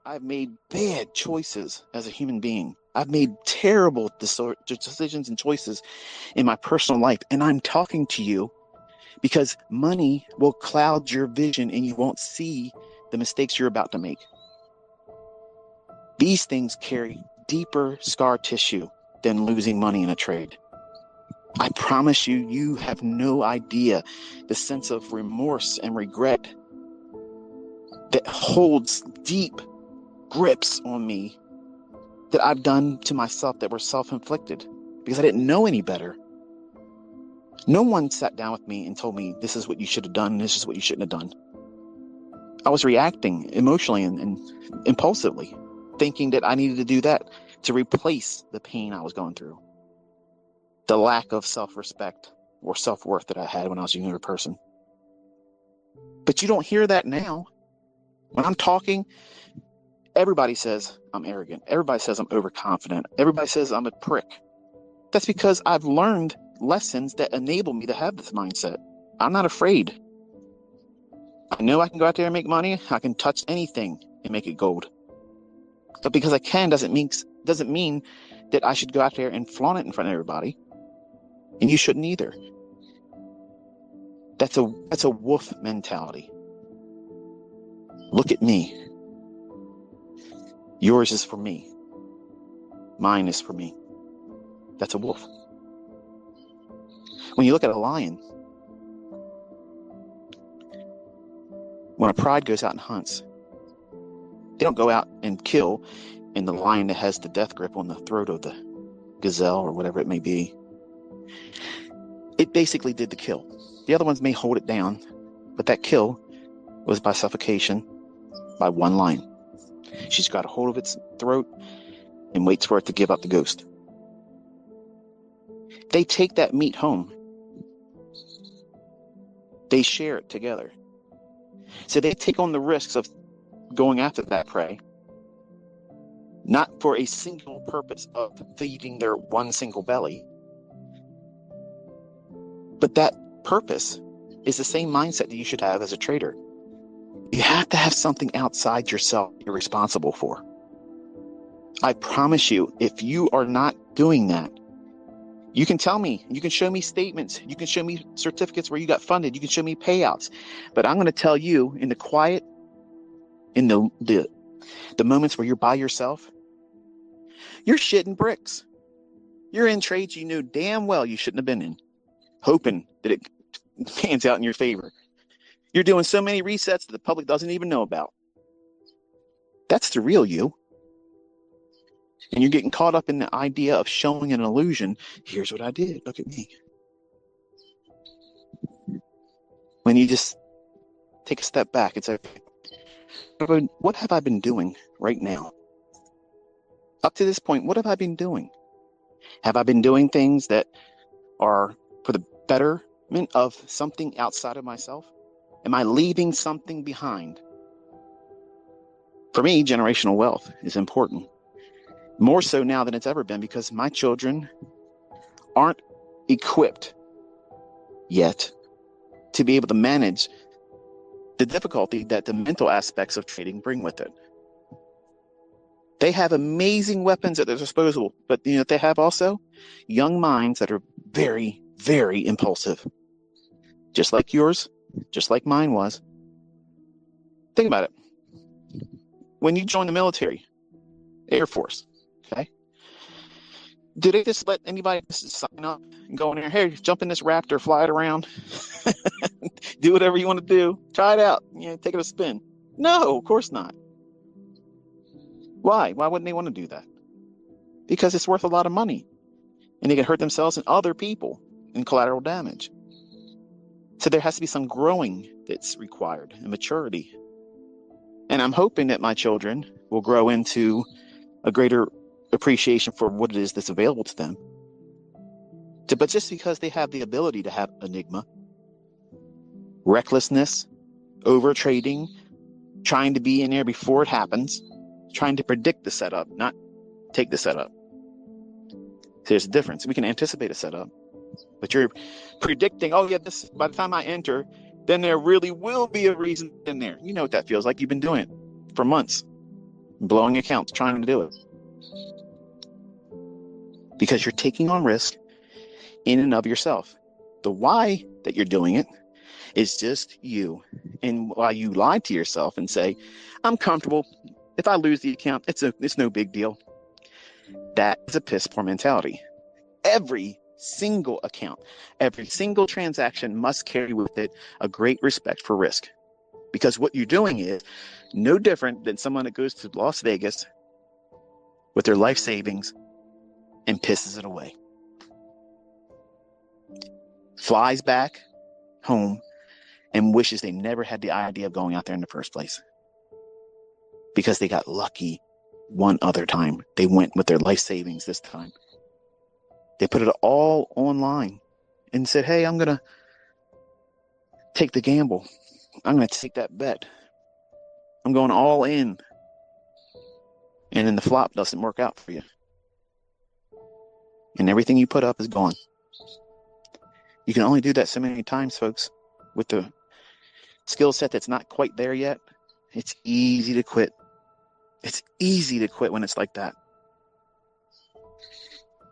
I've made bad choices as a human being. I've made terrible decisions and choices in my personal life. And I'm talking to you because money will cloud your vision and you won't see the mistakes you're about to make. These things carry deeper scar tissue than losing money in a trade. I promise you, you have no idea the sense of remorse and regret that holds deep grips on me that I've done to myself that were self-inflicted because I didn't know any better. No one sat down with me and told me this is what you should have done, this is what you shouldn't have done. I was reacting emotionally and impulsively, thinking that I needed to do that to replace the pain I was going through. The lack of self-respect or self-worth that I had when I was a younger person. But you don't hear that now. When I'm talking, everybody says I'm arrogant. Everybody says I'm overconfident. Everybody says I'm a prick. That's because I've learned lessons that enable me to have this mindset. I'm not afraid. I know I can go out there and make money. I can touch anything and make it gold. But because I can doesn't mean that I should go out there and flaunt it in front of everybody. And you shouldn't either. That's a wolf mentality. Look at me. Yours is for me. Mine is for me. That's a wolf. When you look at a lion, when a pride goes out and hunts, they don't go out and kill in the lion that has the death grip on the throat of the gazelle or whatever it may be. It basically did the kill. The other ones may hold it down, but that kill was by suffocation by one lion. She's got a hold of its throat and waits for it to give up the ghost. They take that meat home. They share it together. So they take on the risks of going after that prey, not for a single purpose of feeding their one single belly, but that purpose is the same mindset that you should have as a trader. You have to have something outside yourself you're responsible for. I promise you, if you are not doing that, you can tell me, you can show me statements, you can show me certificates where you got funded, you can show me payouts, but I'm going to tell you in the quiet, in the moments where you're by yourself, you're shitting bricks. You're in trades you know damn well you shouldn't have been in, hoping that it pans out in your favor. You're doing so many resets that the public doesn't even know about. That's the real you. And you're getting caught up in the idea of showing an illusion. Here's what I did. Look at me. When you just take a step back and say, what have I been doing right now? Up to this point, what have I been doing? Have I been doing things that are for the betterment of something outside of myself? Am I leaving something behind? For me, generational wealth is important. More so now than it's ever been because my children aren't equipped yet to be able to manage the difficulty that the mental aspects of trading bring with it. They have amazing weapons at their disposal, but they have also young minds that are very, very impulsive. Just like yours, just like mine was. Think about it. When you join the military, Air Force, okay? Do they just let anybody sign up and go in there, hey, jump in this Raptor, fly it around, do whatever you want to do, try it out, take it a spin? No, of course not. Why? Why wouldn't they want to do that? Because it's worth a lot of money, and they can hurt themselves and other people in collateral damage. So there has to be some growing that's required and maturity. And I'm hoping that my children will grow into a greater appreciation for what it is that's available to them. But just because they have the ability to have enigma, recklessness, overtrading, trying to be in there before it happens, trying to predict the setup, not take the setup. There's a difference. We can anticipate a setup, but you're predicting, oh yeah, this by the time I enter, then there really will be a reason in there. You know what that feels like. You've been doing it for months. blowing accounts, trying to do it. Because you're taking on risk in and of yourself. The why that you're doing it is just you. And while you lie to yourself and say, I'm comfortable. If I lose the account, it's no big deal. That is a piss poor mentality. Every single account, every single transaction must carry with it a great respect for risk. Because what you're doing is no different than someone that goes to Las Vegas with their life savings and pisses it away. Flies back home and wishes they never had the idea of going out there in the first place. Because they got lucky one other time. They went with their life savings this time. They put it all online and said, hey, I'm going to take the gamble. I'm going to take that bet. I'm going all in. And then the flop doesn't work out for you. And everything you put up is gone. You can only do that so many times, folks. With the skill set that's not quite there yet, it's easy to quit. It's easy to quit when it's like that.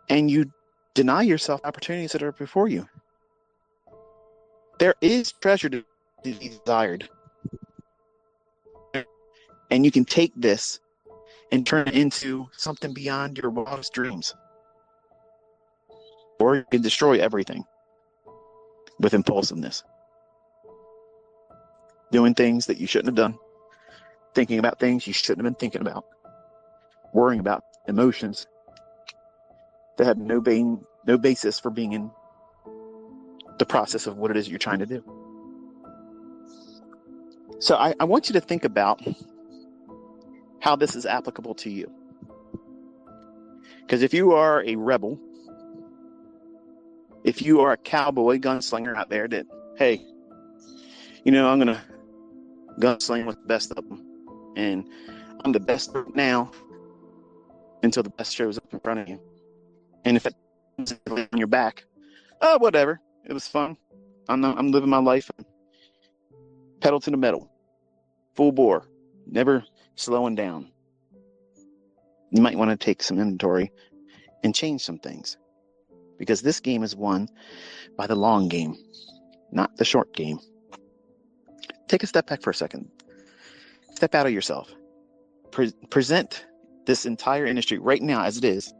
And you deny yourself opportunities that are before you. There is treasure to be desired. And you can take this and turn it into something beyond your wildest dreams. Or you can destroy everything with impulsiveness. Doing things that you shouldn't have done. Thinking about things you shouldn't have been thinking about. Worrying about emotions that have no basis for being in the process of what it is you're trying to do. So I want you to think about how this is applicable to you. Because if you are a rebel, if you are a cowboy gunslinger out there that, hey, I'm going to gunsling with the best of them. And I'm the best now until the best shows up in front of you. And if it comes on your back, oh, whatever. It was fun. I'm living my life. Pedal to the metal. Full bore. Never slowing down. You might want to take some inventory and change some things. Because this game is won by the long game, not the short game. Take a step back for a second. Step out of yourself. Present this entire industry right now as it is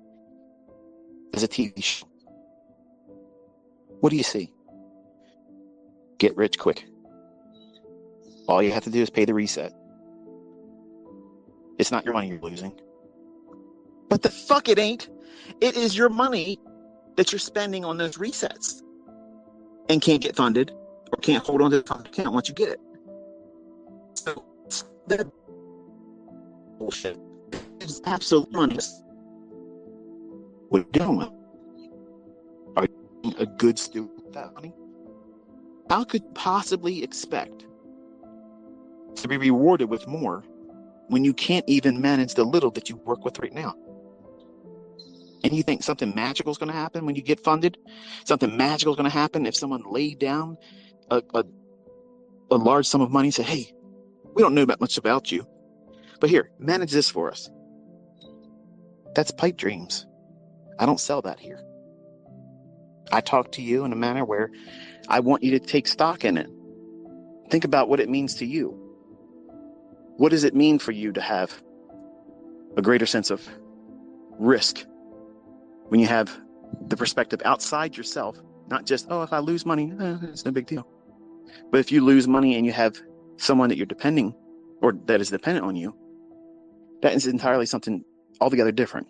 as a TV show. What do you see? Get rich quick. All you have to do is pay the reset. It's not your money you're losing. But the fuck it ain't. It is your money that you're spending on those resets and can't get funded or can't hold on to the fund account once you get it. So that bullshit is absolute money. What are you doing with it? Are you being a good steward with that money? How could you possibly expect to be rewarded with more when you can't even manage the little that you work with right now? And you think something magical is going to happen when you get funded? Something magical is going to happen if someone laid down a large sum of money and said, hey, we don't know much about you, but here, manage this for us. That's pipe dreams. I don't sell that here. I talk to you in a manner where I want you to take stock in it. Think about what it means to you. What does it mean for you to have a greater sense of risk when you have the perspective outside yourself, not just, oh, if I lose money, it's no big deal. But if you lose money and you have someone that you're depending or that is dependent on you, that is entirely something altogether different.